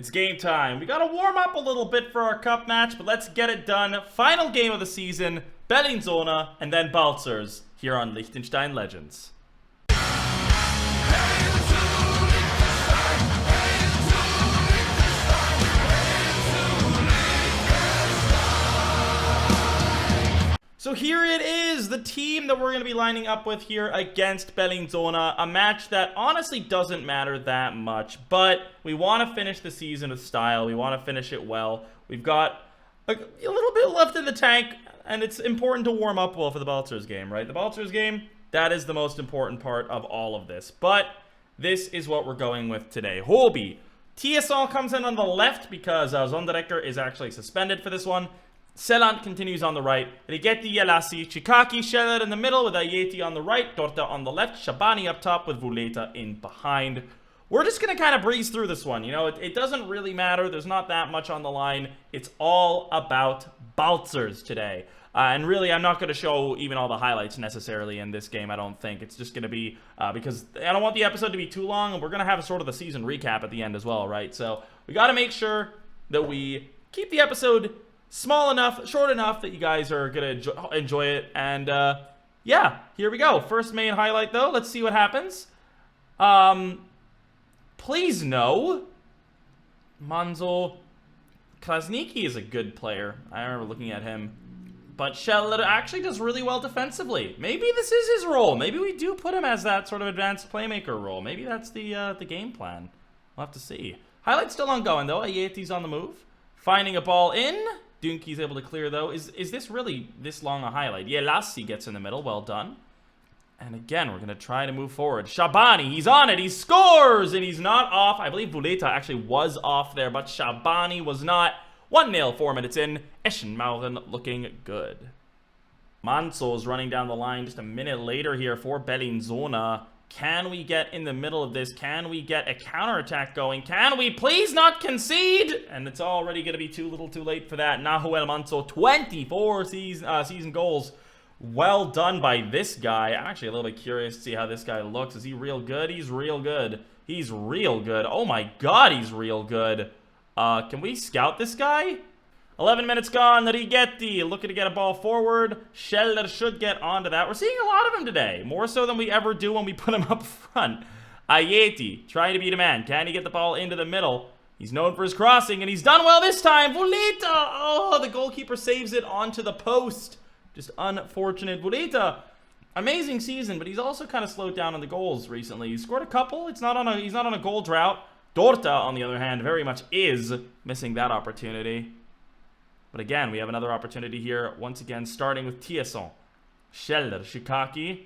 It's game time. We gotta warm up a little bit for our cup match, but let's get it done. Final game of the season, Bellinzona, and then Balzers here on Liechtenstein Legends. So here it is, the team that we're going to be lining up with here against Bellinzona, a match that honestly doesn't matter that much, but we want to finish the season with style, we want to finish it well. We've got a little bit left in the tank, and it's important to warm up well for the Balzers game, right? The Balzers game, that is the most important part of all of this, but this is what we're going with today. Hobie. TSL comes in on the left because Zondireker is actually suspended for this one. Selant continues on the right. Rigetti, Yalassi, Chikaki, Scheller in the middle with Ayeti on the right. Dorta on the left. Shabani up top with Vuleta in behind. We're just going to kind of breeze through this one. You know, it doesn't really matter. There's not that much on the line. It's all about Balzers today. And really, I'm not going to show even all the highlights necessarily in this game, I don't think. It's just going to be, because I don't want the episode to be too long, and we're going to have a sort of the season recap at the end as well, right? So we got to make sure that we keep the episode small enough, short enough that you guys are going to enjoy it. And, yeah, here we go. First main highlight, though. Let's see what happens. Please no. Manzo Krasniki is a good player. I remember looking at him. But Scheller actually does really well defensively. Maybe this is his role. Maybe we do put him as that sort of advanced playmaker role. Maybe that's the game plan. We'll have to see. Highlight's still ongoing, though. Ayeti's on the move. Finding a ball in. Dunki's able to clear, though. Is this really this long a highlight? Yeah, Lassi gets in the middle. Well done. And again, we're going to try to move forward. Shabani, he's on it. He scores, and he's not off. I believe Vuleta actually was off there, but Shabani was not. 1-0, 4 minutes in. Eschenmauren looking good. Manzo's running down the line just a minute later here for Bellinzona. Can we get in the middle of this? Can we get a counterattack going? Can we please not concede? And it's already going to be too little too late for that. Nahuel Manzo, 24 season goals. Well done by this guy. I'm actually a little bit curious to see how this guy looks. Is he real good? He's real good. He's real good. Oh my god, he's real good. Can we scout this guy? 11 minutes gone. Rigetti looking to get a ball forward. Scheller should get onto that. We're seeing a lot of him today. More so than we ever do when we put him up front. Ayeti trying to beat a man. Can he get the ball into the middle? He's known for his crossing, and he's done well this time. Vuleta! Oh, the goalkeeper saves it onto the post. Just unfortunate. Vuleta, amazing season, but he's also kind of slowed down on the goals recently. He's scored a couple. He's not on a goal drought. Dorta, on the other hand, very much is missing that opportunity. But again, we have another opportunity here, once again, starting with Tieson. Scheller, Shikaki.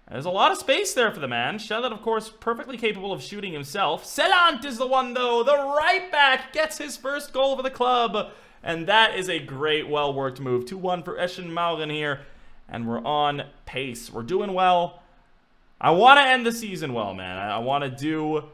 There's a lot of space there for the man. Scheller, of course, perfectly capable of shooting himself. Selant is the one, though. The right back gets his first goal for the club. And that is a great, well-worked move. 2-1 for Eschenmauren here. And we're on pace. We're doing well. I want to end the season well, man. I want to do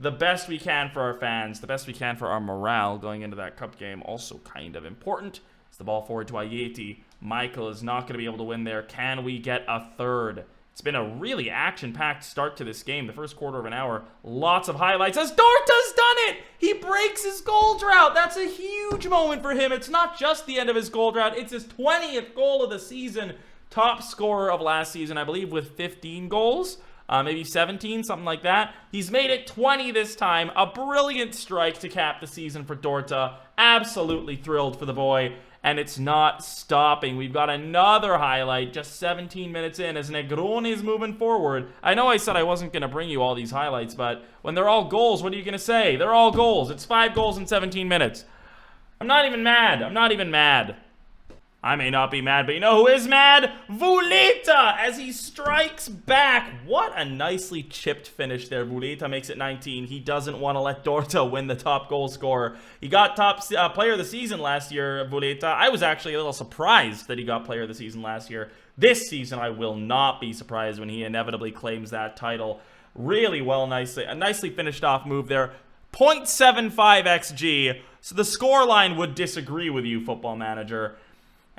the best we can for our fans, the best we can for our morale going into that cup game. Also kind of important. It's the ball forward to Ayeti. Michael is not going to be able to win there. Can we get a third? It's been a really action-packed start to this game. The first quarter of an hour, lots of highlights as Dorta's done it! He breaks his goal drought. That's a huge moment for him. It's not just the end of his goal drought. It's his 20th goal of the season. Top scorer of last season, I believe, with 15 goals. Maybe 17, something like that. He's made it 20 this time. A brilliant strike to cap the season for Dorta. Absolutely thrilled for the boy. And it's not stopping. We've got another highlight just 17 minutes in as Negroni is moving forward. I know I said I wasn't going to bring you all these highlights, but when they're all goals, what are you going to say? They're all goals. It's 5 goals in 17 minutes. I'm not even mad. I'm not even mad. I may not be mad, but you know who is mad? Vuleta, as he strikes back. What a nicely chipped finish there. Vuleta makes it 19. He doesn't want to let Dorta win the top goal scorer. He got top player of the season last year, Vuleta. I was actually a little surprised that he got player of the season last year. This season, I will not be surprised when he inevitably claims that title. Really well, a nicely finished off move there. 0.75 XG. So the scoreline would disagree with you, Football Manager.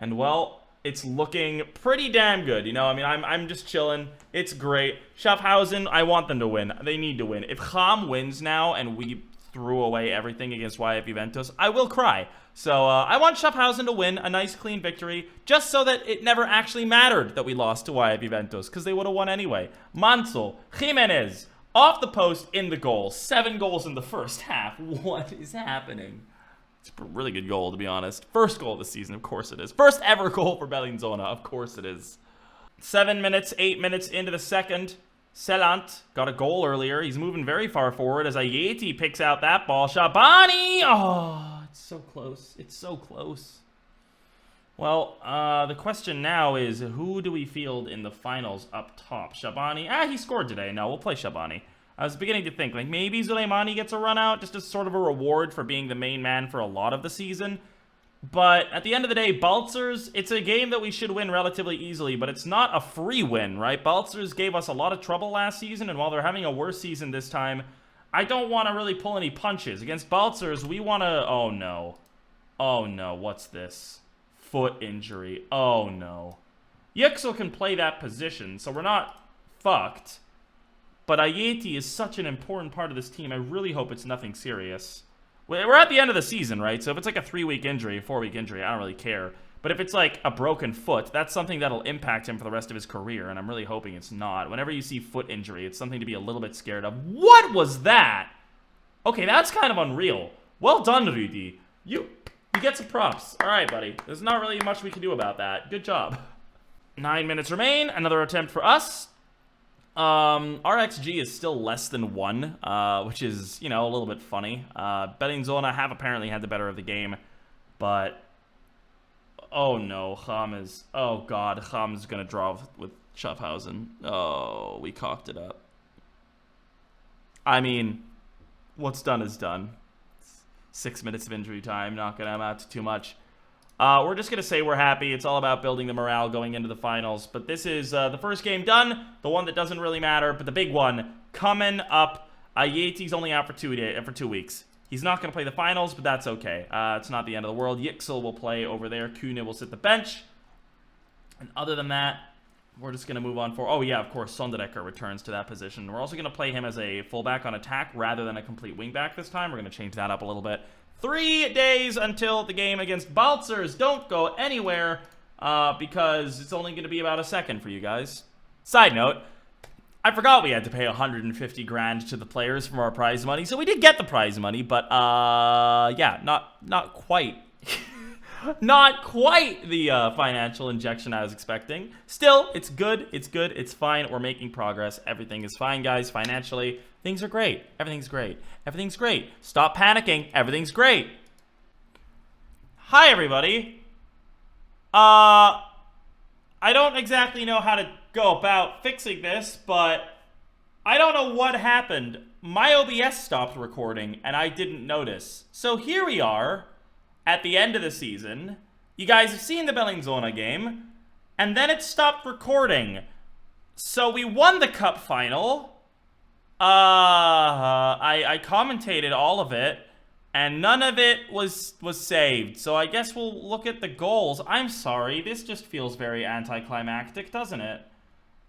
And, well, it's looking pretty damn good. You know, I mean, I'm just chilling. It's great. Schaffhausen, I want them to win. They need to win. If Cham wins now and we threw away everything against YF Juventus, I will cry. So I want Schaffhausen to win a nice clean victory, just so that it never actually mattered that we lost to YF Juventus, because they would have won anyway. Mansell, Jimenez, off the post in the goal. 7 goals in the first half. What is happening? It's a really good goal, to be honest. First goal of the season, of course it is. First ever goal for Bellinzona, of course it is. 7 minutes, 8 minutes into the second. Selant got a goal earlier. He's moving very far forward as Ayeti picks out that ball. Shabani! Oh, it's so close. It's so close. Well, the question now is, who do we field in the finals up top? Shabani? He scored today. No, we'll play Shabani. I was beginning to think, like, maybe Suleimani gets a run out, just as sort of a reward for being the main man for a lot of the season. But at the end of the day, Balzers, it's a game that we should win relatively easily, but it's not a free win, right? Balzers gave us a lot of trouble last season, and while they're having a worse season this time, I don't want to really pull any punches. Against Balzers, we want to... Oh, no. Oh, no. What's this? Foot injury. Oh, no. Yüksel can play that position, so we're not fucked. But Ayeti is such an important part of this team. I really hope it's nothing serious. We're at the end of the season, right? So if it's like a 3-week injury, a 4-week injury, I don't really care. But if it's like a broken foot, that's something that'll impact him for the rest of his career, and I'm really hoping it's not. Whenever you see foot injury, it's something to be a little bit scared of. What was that? Okay, that's kind of unreal. Well done, Rüdi. You get some props. All right, buddy. There's not really much we can do about that. Good job. 9 minutes remain. Another attempt for us. Our XG is still less than 1, which is, you know, a little bit funny. Bellinzona have apparently had the better of the game, but oh no, oh god, Ham is gonna draw with Schaffhausen. Oh, we cocked it up. I mean, what's done is done. 6 minutes of injury time, not gonna amount to too much. We're just going to say we're happy. It's all about building the morale going into the finals. But this is the first game done, the one that doesn't really matter, but the big one coming up. Ayeti's only out for 2 weeks. He's not going to play the finals, but that's okay. It's not the end of the world. Yüksel will play over there. Kühne will sit the bench. And other than that, we're just going to move on for... Oh, yeah, of course, Sonderecker returns to that position. We're also going to play him as a fullback on attack rather than a complete wingback this time. We're going to change that up a little bit. 3 days until the game against Balzers. Don't go anywhere because it's only going to be about a second for you guys. Side note, I forgot we had to pay 150 grand to the players for our prize money, so we did get the prize money, but yeah, not quite. Not quite the financial injection I was expecting. Still, it's good, it's fine, we're making progress, everything is fine, guys, financially. Things are great, everything's great, everything's great. Stop panicking, everything's great. Hi, everybody. I don't exactly know how to go about fixing this, but I don't know what happened. My OBS stopped recording, and I didn't notice. So here we are. At the end of the season, you guys have seen the Bellinzona game, and then it stopped recording. So we won the cup final. I commentated all of it, and none of it was saved. So I guess we'll look at the goals. I'm sorry, this just feels very anticlimactic, doesn't it?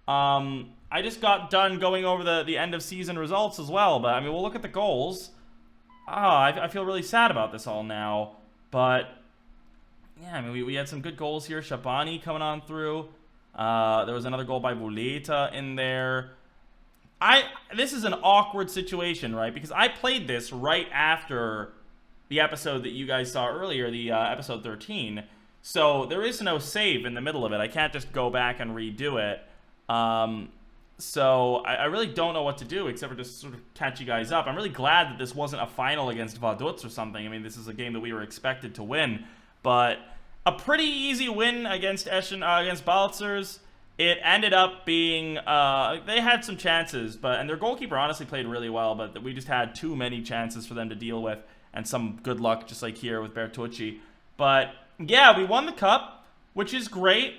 I just got done going over the end of season results as well, but I mean, we'll look at the goals. I feel really sad about this all now. But, yeah, I mean, we had some good goals here. Shabani coming on through. There was another goal by Vuleta in there. This is an awkward situation, right? Because I played this right after the episode that you guys saw earlier, the episode 13. So there is no save in the middle of it. I can't just go back and redo it. So I really don't know what to do except for just sort of catch you guys up. I'm really glad that this wasn't a final against Vaduz or something. I mean, this is a game that we were expected to win. But a pretty easy win against against Balzers. It ended up being... they had some chances, and their goalkeeper honestly played really well, but we just had too many chances for them to deal with, and some good luck just like here with Bertucci. But, yeah, we won the cup, which is great.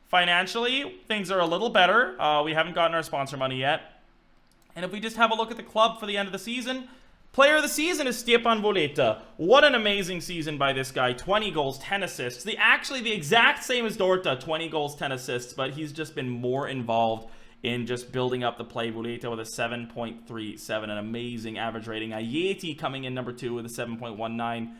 Financially, things are a little better. We haven't gotten our sponsor money yet. And if we just have a look at the club for the end of the season, player of the season is Stepan Vuleta. What an amazing season by this guy. 20 goals, 10 assists. Actually, the exact same as Dorta, 20 goals, 10 assists, but he's just been more involved in just building up the play. Vuleta with a 7.37, an amazing average rating. Ayeti coming in number 2 with a 7.19.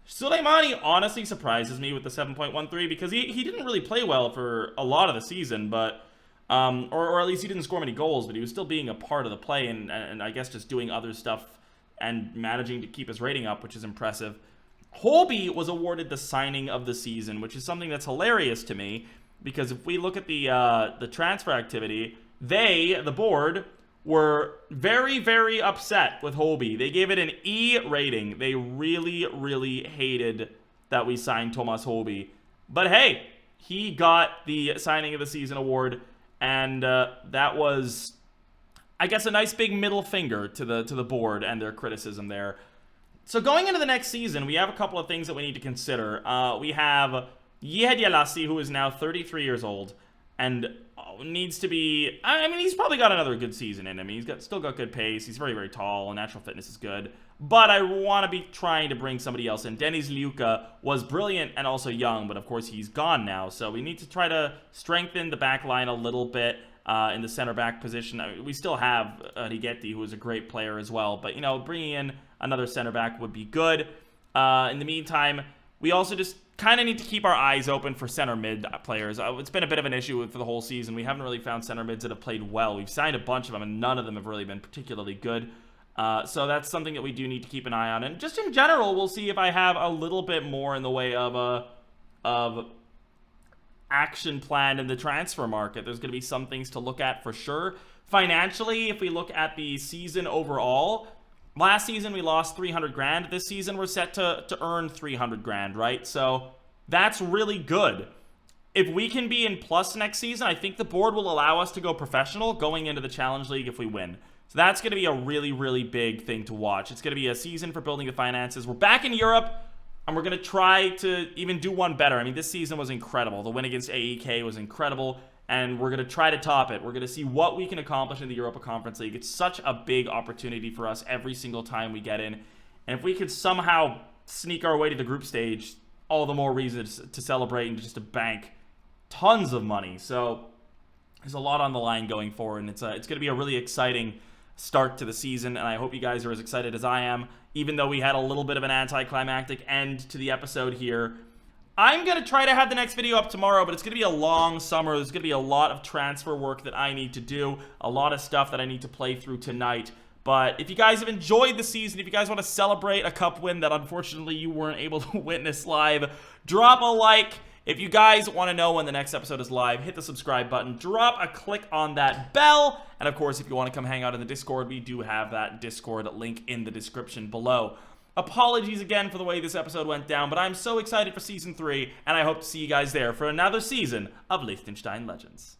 Suleimani honestly surprises me with the 7.13 because he didn't really play well for a lot of the season, but or at least he didn't score many goals, but he was still being a part of the play and I guess just doing other stuff and managing to keep his rating up, which is impressive. Holby was awarded the signing of the season, which is something that's hilarious to me because if we look at the transfer activity, the board, were very, very upset with Holby. They gave it an E rating. They really, really hated that we signed Thomas Holby. But hey, he got the signing of the season award, and that was, I guess, a nice big middle finger to the board and their criticism there. So going into the next season, we have a couple of things that we need to consider. We have Yehad Yalassi, who is now 33 years old, and needs to be, I mean, he's probably got another good season in him. He's still got good pace. He's very, very tall, and natural fitness is good. But I want to be trying to bring somebody else in. Denis Liuka was brilliant and also young, but of course he's gone now. So we need to try to strengthen the back line a little bit in the center back position. I mean, we still have Righetti, who is a great player as well. But, you know, bringing in another center back would be good. In the meantime, we also just kind of need to keep our eyes open for center mid players. It's been a bit of an issue for the whole season. We haven't really found center mids that have played well. We've signed a bunch of them, and none of them have really been particularly good. So that's something that we do need to keep an eye on. And just in general, we'll see if I have a little bit more in the way of action plan in the transfer market. There's going to be some things to look at for sure. Financially, if we look at the season overall, last season we lost 300 grand. This season we're set to earn 300 grand, right? So that's really good. If we can be in plus next season, I think the board will allow us to go professional going into the Challenge League if we win. So that's going to be a really, really big thing to watch. It's going to be a season for building the finances. We're back in Europe, and we're going to try to even do one better. I mean, this season was incredible. The win against AEK was incredible, and we're going to try to top it. We're going to see what we can accomplish in the Europa Conference League. It's such a big opportunity for us every single time we get in. And if we could somehow sneak our way to the group stage, all the more reason to celebrate and just to bank tons of money. So there's a lot on the line going forward, and it's going to be a really exciting start to the season, and I hope you guys are as excited as I am, even though we had a little bit of an anticlimactic end to the episode here. I'm going to try to have the next video up tomorrow, but it's going to be a long summer. There's going to be a lot of transfer work that I need to do, a lot of stuff that I need to play through tonight. But if you guys have enjoyed the season, if you guys want to celebrate a cup win that unfortunately you weren't able to witness live, drop a like. If you guys want to know when the next episode is live, hit the subscribe button, drop a click on that bell, and of course, if you want to come hang out in the Discord, we do have that Discord link in the description below. Apologies again for the way this episode went down, but I'm so excited for Season 3, and I hope to see you guys there for another season of Liechtenstein Legends.